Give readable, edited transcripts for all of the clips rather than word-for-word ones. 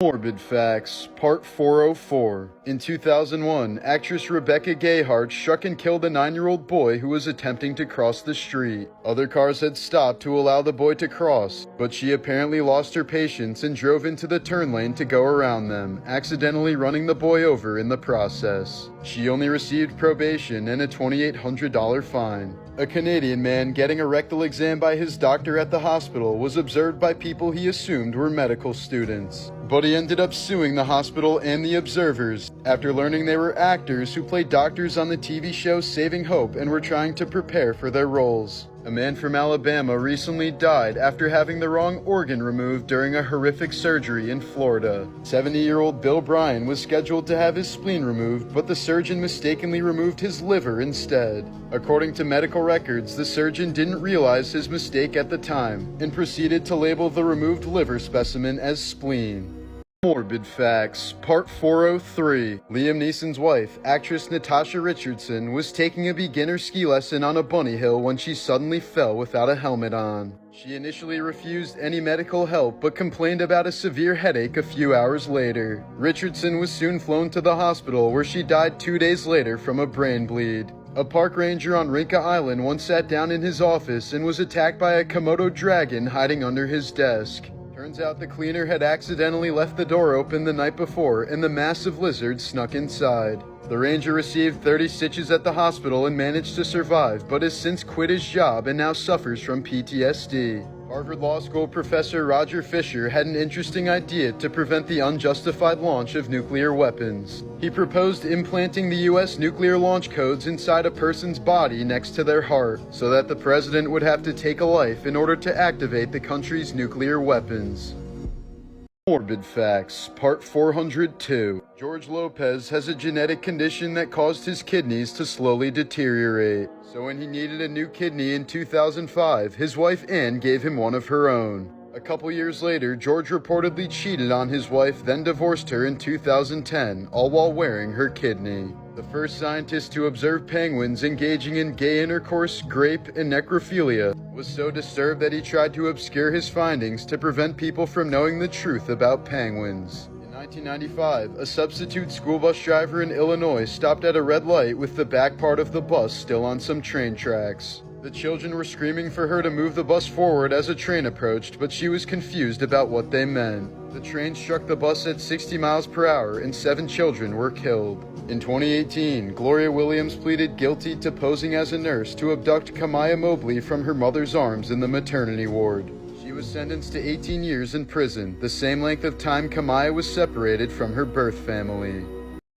Morbid Facts, Part 404. In 2001, actress Rebecca Gayheart struck and killed a 9-year-old boy who was attempting to cross the street. Other cars had stopped to allow the boy to cross, but she apparently lost her patience and drove into the turn lane to go around them, accidentally running the boy over in the process. She only received probation and a $2,800 fine. A Canadian man getting a rectal exam by his doctor at the hospital was observed by people he assumed were medical students. But he ended up suing the hospital and the observers after learning they were actors who played doctors on the TV show Saving Hope and were trying to prepare for their roles. A man from Alabama recently died after having the wrong organ removed during a horrific surgery in Florida. 70-year-old Bill Bryan was scheduled to have his spleen removed, but the surgeon mistakenly removed his liver instead. According to medical records, the surgeon didn't realize his mistake at the time and proceeded to label the removed liver specimen as spleen. Morbid Facts, Part 403. Liam Neeson's wife, actress Natasha Richardson, was taking a beginner ski lesson on a bunny hill when she suddenly fell without a helmet on. She initially refused any medical help but complained about a severe headache a few hours later. Richardson was soon flown to the hospital where she died 2 days later from a brain bleed. A park ranger on Rinka Island once sat down in his office and was attacked by a Komodo dragon hiding under his desk. Turns out the cleaner had accidentally left the door open the night before and the massive lizard snuck inside. The ranger received 30 stitches at the hospital and managed to survive, but has since quit his job and now suffers from PTSD. Harvard Law School professor Roger Fisher had an interesting idea to prevent the unjustified launch of nuclear weapons. He proposed implanting the U.S. nuclear launch codes inside a person's body next to their heart, so that the president would have to take a life in order to activate the country's nuclear weapons. Morbid Facts, Part 402. George Lopez has a genetic condition that caused his kidneys to slowly deteriorate. So when he needed a new kidney in 2005, his wife Anne gave him one of her own. A couple years later, George reportedly cheated on his wife, then divorced her in 2010, all while wearing her kidney. The first scientist to observe penguins engaging in gay intercourse, grape, and necrophilia was so disturbed that he tried to obscure his findings to prevent people from knowing the truth about penguins. In 1995, a substitute school bus driver in Illinois stopped at a red light with the back part of the bus still on some train tracks. The children were screaming for her to move the bus forward as a train approached, but she was confused about what they meant. The train struck the bus at 60 miles per hour and 7 children were killed. In 2018, Gloria Williams pleaded guilty to posing as a nurse to abduct Kamaya Mobley from her mother's arms in the maternity ward. She was sentenced to 18 years in prison, the same length of time Kamaya was separated from her birth family.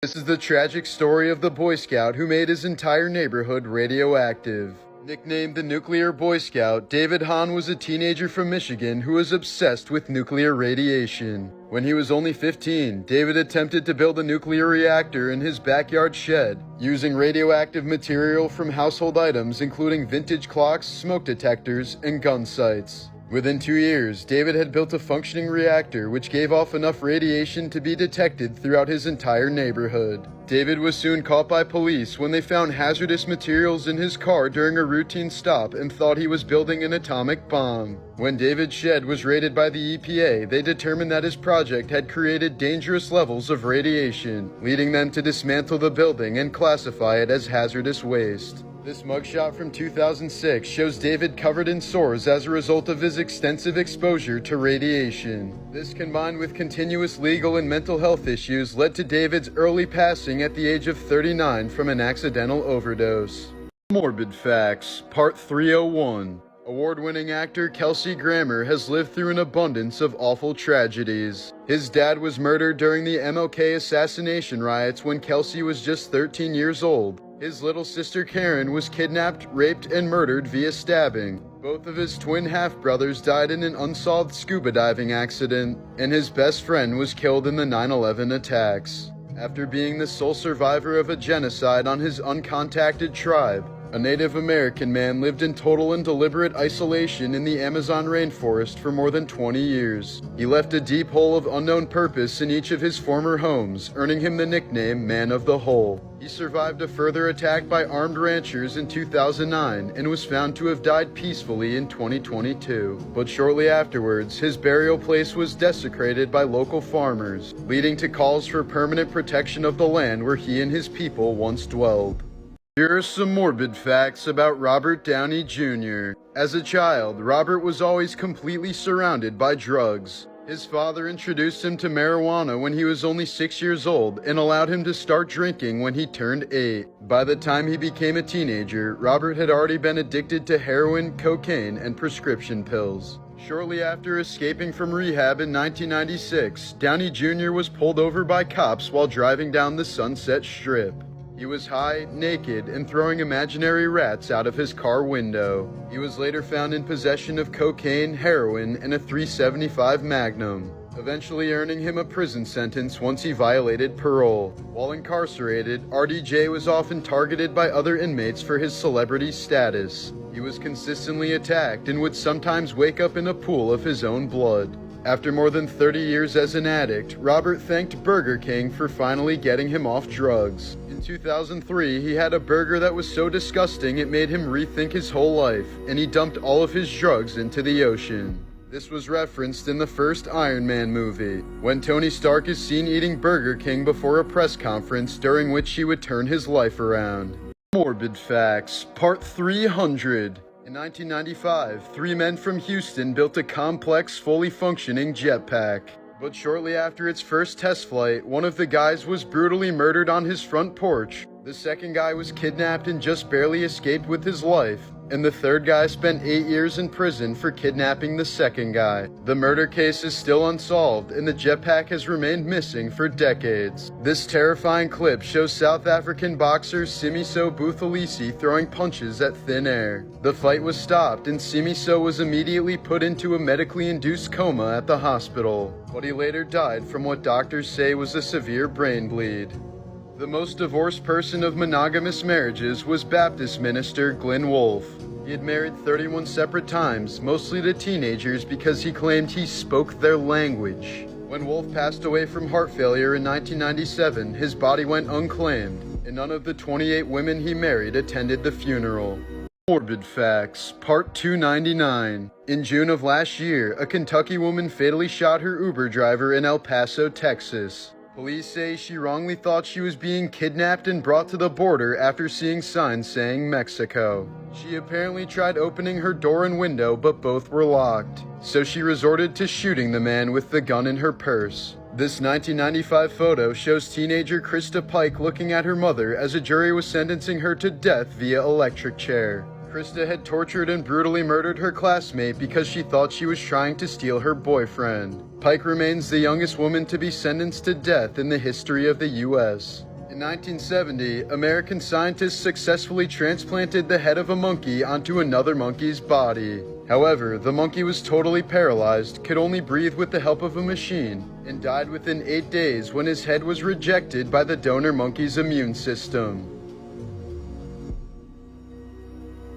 This is the tragic story of the Boy Scout who made his entire neighborhood radioactive. Nicknamed the Nuclear Boy Scout, David Hahn was a teenager from Michigan who was obsessed with nuclear radiation. When he was only 15, David attempted to build a nuclear reactor in his backyard shed, using radioactive material from household items including vintage clocks, smoke detectors, and gun sights. Within 2 years, David had built a functioning reactor which gave off enough radiation to be detected throughout his entire neighborhood. David was soon caught by police when they found hazardous materials in his car during a routine stop and thought he was building an atomic bomb. When David's shed was raided by the EPA, they determined that his project had created dangerous levels of radiation, leading them to dismantle the building and classify it as hazardous waste. This mugshot from 2006 shows David covered in sores as a result of his extensive exposure to radiation. This, combined with continuous legal and mental health issues, led to David's early passing at the age of 39 from an accidental overdose. Morbid Facts, Part 301. Award-winning actor Kelsey Grammer has lived through an abundance of awful tragedies. His dad was murdered during the MLK assassination riots when Kelsey was just 13 years old. His little sister Karen was kidnapped, raped, and murdered via stabbing. Both of his twin half-brothers died in an unsolved scuba diving accident, and his best friend was killed in the 9/11 attacks. After being the sole survivor of a genocide on his uncontacted tribe, A Native American man lived in total and deliberate isolation in the Amazon rainforest for more than 20 years. He left a deep hole of unknown purpose in each of his former homes, earning him the nickname Man of the Hole. He survived a further attack by armed ranchers in 2009 and was found to have died peacefully in 2022. But shortly afterwards, his burial place was desecrated by local farmers, leading to calls for permanent protection of the land where he and his people once dwelled. Here are some morbid facts about Robert Downey Jr. As a child, Robert was always completely surrounded by drugs. His father introduced him to marijuana when he was only 6 years old and allowed him to start drinking when he turned 8. By the time he became a teenager, Robert had already been addicted to heroin, cocaine, and prescription pills. Shortly after escaping from rehab in 1996, Downey Jr. was pulled over by cops while driving down the Sunset Strip. He was high, naked, and throwing imaginary rats out of his car window. He was later found in possession of cocaine, heroin, and a .375 Magnum, eventually earning him a prison sentence once he violated parole. While incarcerated, RDJ was often targeted by other inmates for his celebrity status. He was consistently attacked and would sometimes wake up in a pool of his own blood. After more than 30 years as an addict, Robert thanked Burger King for finally getting him off drugs. In 2003, he had a burger that was so disgusting it made him rethink his whole life, and he dumped all of his drugs into the ocean. This was referenced in the first Iron Man movie, when Tony Stark is seen eating Burger King before a press conference during which he would turn his life around. Morbid Facts, Part 300. In 1995, 3 men from Houston built a complex, fully functioning jetpack. But shortly after its first test flight, one of the guys was brutally murdered on his front porch. The second guy was kidnapped and just barely escaped with his life. And the third guy spent 8 years in prison for kidnapping the second guy. The murder case is still unsolved, and the jetpack has remained missing for decades. This terrifying clip shows South African boxer Simiso Buthelezi throwing punches at thin air. The fight was stopped, and Simiso was immediately put into a medically induced coma at the hospital, but he later died from what doctors say was a severe brain bleed. The most divorced person of monogamous marriages was Baptist minister Glenn Wolfe. He had married 31 separate times, mostly to teenagers, because he claimed he spoke their language. When Wolfe passed away from heart failure in 1997, his body went unclaimed, and none of the 28 women he married attended the funeral. Morbid Facts, Part 299. In June of last year, a Kentucky woman fatally shot her Uber driver in El Paso, Texas. Police say she wrongly thought she was being kidnapped and brought to the border after seeing signs saying Mexico. She apparently tried opening her door and window, but both were locked, so she resorted to shooting the man with the gun in her purse. This 1995 photo shows teenager Krista Pike looking at her mother as a jury was sentencing her to death via electric chair. Krista had tortured and brutally murdered her classmate because she thought she was trying to steal her boyfriend. Pike remains the youngest woman to be sentenced to death in the history of the U.S. In 1970, American scientists successfully transplanted the head of a monkey onto another monkey's body. However, the monkey was totally paralyzed, could only breathe with the help of a machine, and died within 8 days when his head was rejected by the donor monkey's immune system.